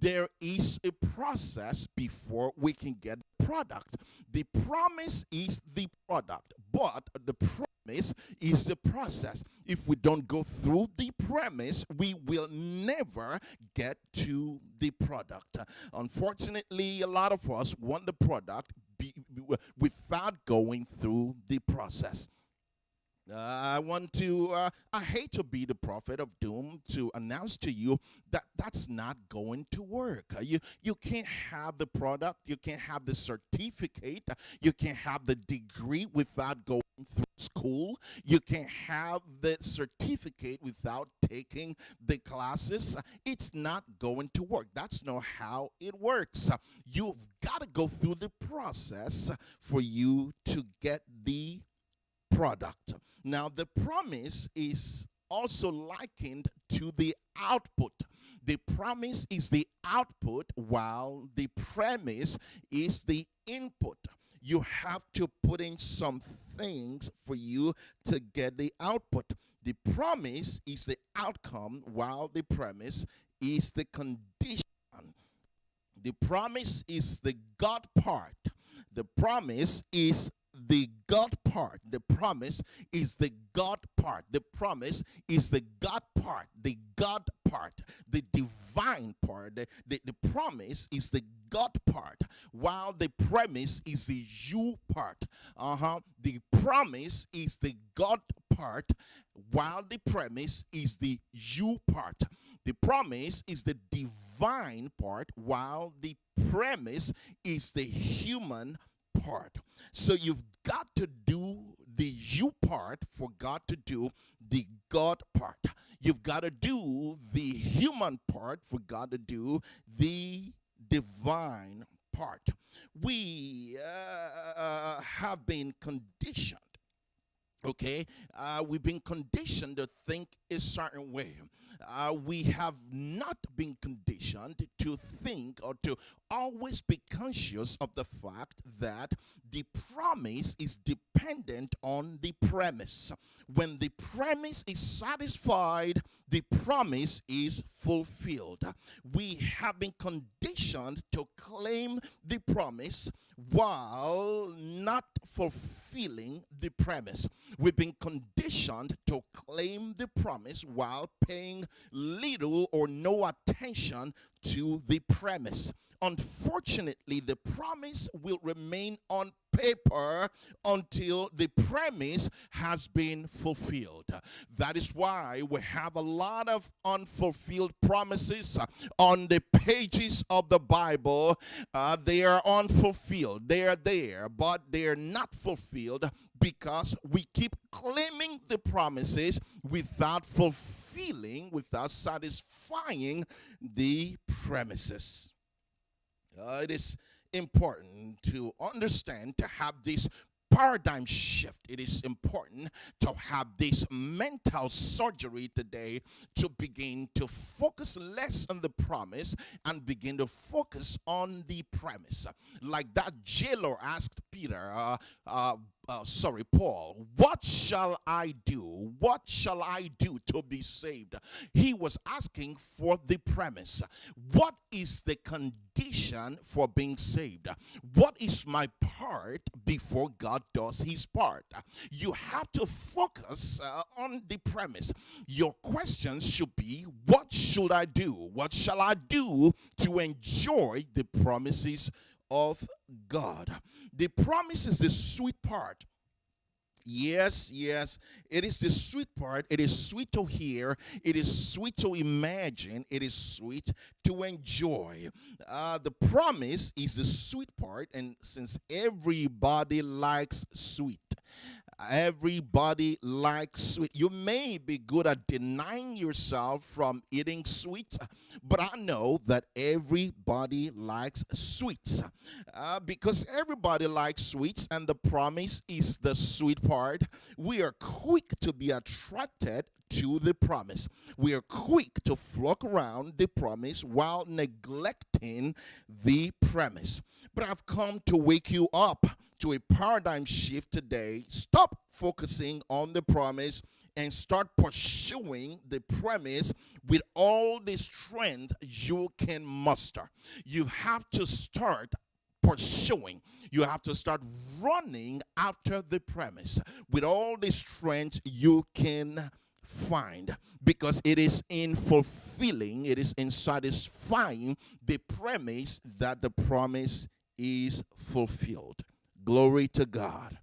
there is a process before we can get the product. The promise is the product, but the premise is the process. If we don't go through the premise, we will never get to the product. Unfortunately, a lot of us want the product without going through the process. I hate to be the prophet of doom to announce to you that that's not going to work. You can't have the product, you can't have the certificate, you can't have the degree without going through school, you can't have the certificate without taking the classes. It's not going to work. That's not how it works. You've got to go through the process for you to get the product. Now, the promise is also likened to the output. The promise is the output, while the premise is the input. You have to put in some things for you to get the output. The promise is the outcome, while the premise is the condition. The promise is the God part. The promise is the God part. The promise is the God part. The promise is the God part. The God part. The divine part. The promise is the God part, while the premise is the you part. The promise is the God part, while the premise is the you part. The promise is the divine part, while the premise is the human part. So you've got to do the you part for God to do the God part. You've got to do the human part for God to do the divine part. We have been conditioned. Okay, we've been conditioned to think a certain way. We have not been conditioned to think or to always be conscious of the fact that the promise is dependent on the premise. When the premise is satisfied, the promise is fulfilled. We have been conditioned to claim the promise while not fulfilling the premise. We've been conditioned to claim the promise while paying little or no attention to the premise. Unfortunately, the promise will remain on paper until the premise has been fulfilled. That is why we have a lot of unfulfilled promises on the pages of the Bible. They are unfulfilled. They are there, but they are not fulfilled because we keep claiming the promises without fulfilling, without satisfying the premises. It is important to understand, to have this paradigm shift. It is important to have this mental surgery today to begin to focus less on the promise and begin to focus on the premise. Like that jailer asked Paul, what shall I do? What shall I do to be saved? He was asking for the premise. What is the condition for being saved? What is my part before God does his part? You have to focus on the premise. Your questions should be, what should I do? What shall I do to enjoy the promises of God? The promise is the sweet part. Yes, it is the sweet part. It is sweet to hear. It is sweet to imagine. It is sweet to enjoy. The promise is the sweet part, and since everybody likes sweet, everybody likes sweet. You may be good at denying yourself from eating sweet, but I know that everybody likes sweets because everybody likes sweets, and the promise is the sweet part. We are quick to be attracted to the promise. We are quick to flock around the promise while neglecting the premise. But I've come to wake you up to a paradigm shift today. Stop focusing on the promise and start pursuing the premise with all the strength you can muster. You have to start pursuing. You have to start running after the premise with all the strength you can find, because it is in fulfilling, it is in satisfying the premise that the promise is fulfilled. Glory to God.